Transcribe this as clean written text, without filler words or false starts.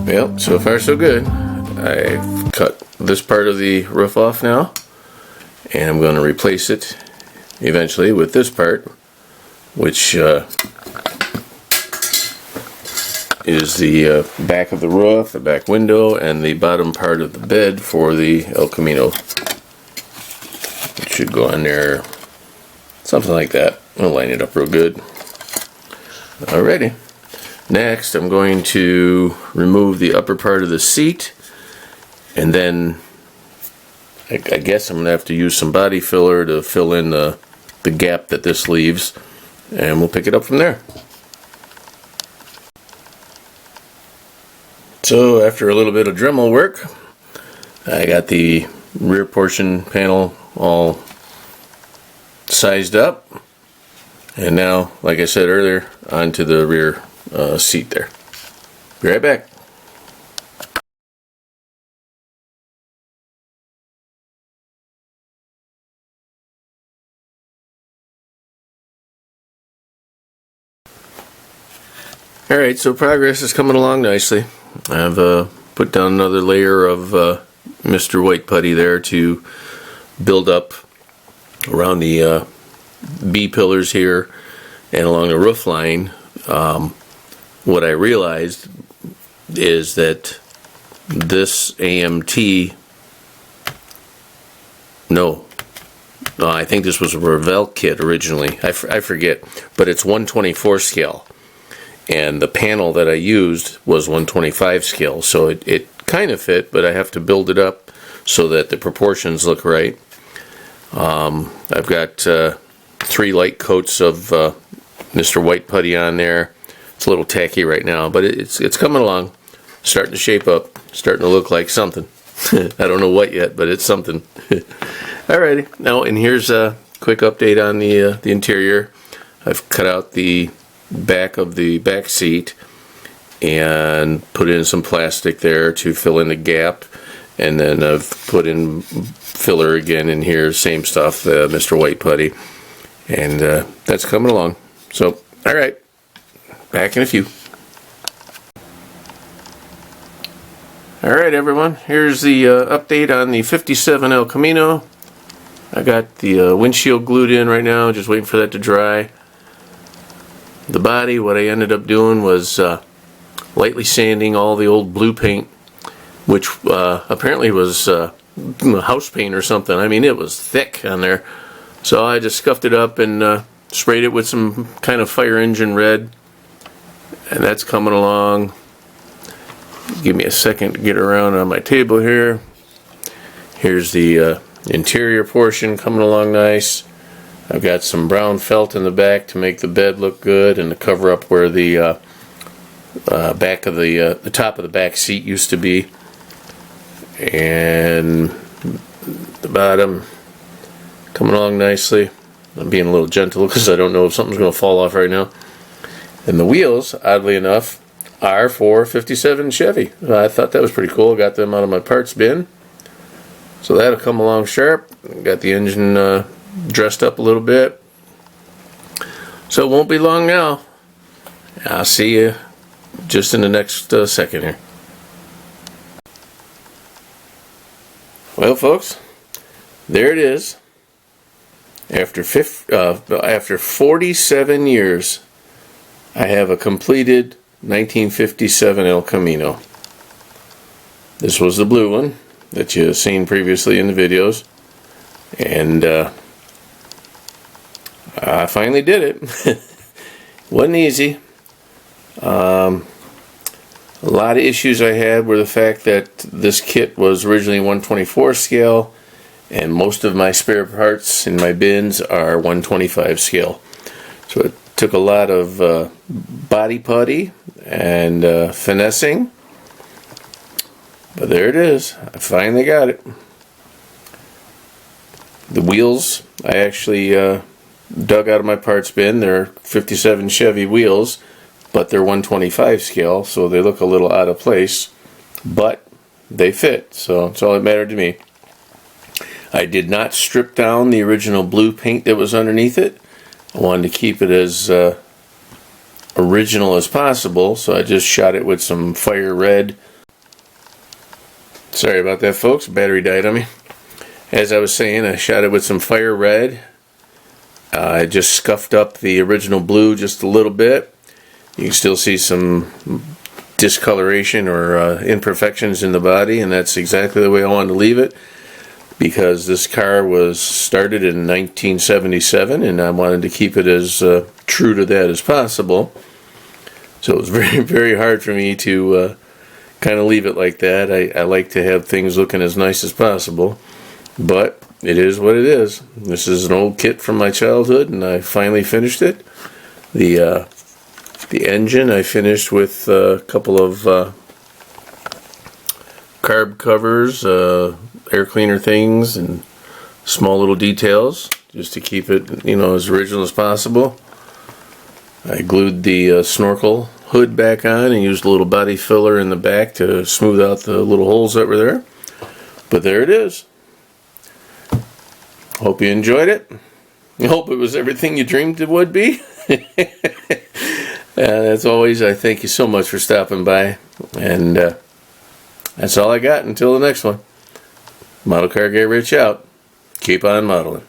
Well, so far so good. I've cut this part of the roof off now, and I'm going to replace it eventually with this part, which is the back of the roof, the back window, and the bottom part of the bed for the El Camino. It should go on there, something like that. I'll line it up real good. Alrighty. Next, I'm going to remove the upper part of the seat, and then I guess I'm going to have to use some body filler to fill in the gap that this leaves, and we'll pick it up from there. So after a little bit of Dremel work, I got the rear portion panel all sized up, and now, like I said earlier, onto the rear seat there. Be right back. Alright, so progress is coming along nicely. I've put down another layer of Mr. White Putty there to build up around the B-pillars here and along the roof line. What I realized is that this AMT, no, I think this was a Revell kit originally. I forget, but it's 1/24 scale. And the panel that I used was 1/25 scale, so it kind of fit, but I have to build it up so that the proportions look right. I've got 3 light coats of Mr. White Putty on there. It's a little tacky right now, but it's coming along, starting to shape up, starting to look like something. I don't know what yet, but it's something. Alrighty, now and here's a quick update on the interior. I've cut out the back of the back seat and put in some plastic there to fill in the gap, and then I've put in filler again in here, same stuff, Mr. White Putty, and that's coming along. So alright, back in a few. Alright everyone, here's the update on the 57 El Camino. I got the windshield glued in right now, just waiting for that to dry. The body, what I ended up doing was lightly sanding all the old blue paint, which apparently was house paint or something. I mean, it was thick on there. So I just scuffed it up and sprayed it with some kind of fire engine red, and that's coming along. Give me a second to get around on my table here. Here's the interior portion coming along nice. I've got some brown felt in the back to make the bed look good and to cover up where the back of the top of the back seat used to be, and the bottom coming along nicely. I'm being a little gentle because I don't know if something's going to fall off right now. And the wheels, oddly enough, are for 57 Chevy. I thought that was pretty cool. I got them out of my parts bin, so that'll come along sharp. Got the engine dressed up a little bit, so it won't be long now. I'll see you just in the next second here. Well folks, there it is. After 47 years, I have a completed 1957 El Camino. This was the blue one that you have seen previously in the videos, and I finally did it. Wasn't easy. A lot of issues I had were the fact that this kit was originally 1/24 scale, and most of my spare parts in my bins are 1/25 scale. So it took a lot of body putty and finessing. But there it is. I finally got it. The wheels, I actually dug out of my parts bin. They're 57 Chevy wheels, but they're 1/25 scale, so they look a little out of place, but they fit, so that's all that mattered to me. I did not strip down the original blue paint that was underneath it. I wanted to keep it as original as possible, so I just shot it with some fire red Sorry about that, folks. Battery died on me. As I was saying, I shot it with some fire red. I just scuffed up the original blue just a little bit. You can still see some discoloration or imperfections in the body, and that's exactly the way I wanted to leave it, because this car was started in 1977 and I wanted to keep it as true to that as possible. So it was very, very hard for me to kind of leave it like that. I like to have things looking as nice as possible, but it is what it is. This is an old kit from my childhood, and I finally finished it. The engine I finished with a couple of carb covers, air cleaner things, and small little details just to keep it, as original as possible. I glued the snorkel hood back on and used a little body filler in the back to smooth out the little holes that were there. But there it is. Hope you enjoyed it. I hope it was everything you dreamed it would be. As always, I thank you so much for stopping by, and that's all I got until the next one. Model Car Guy Rich out. Keep on modeling.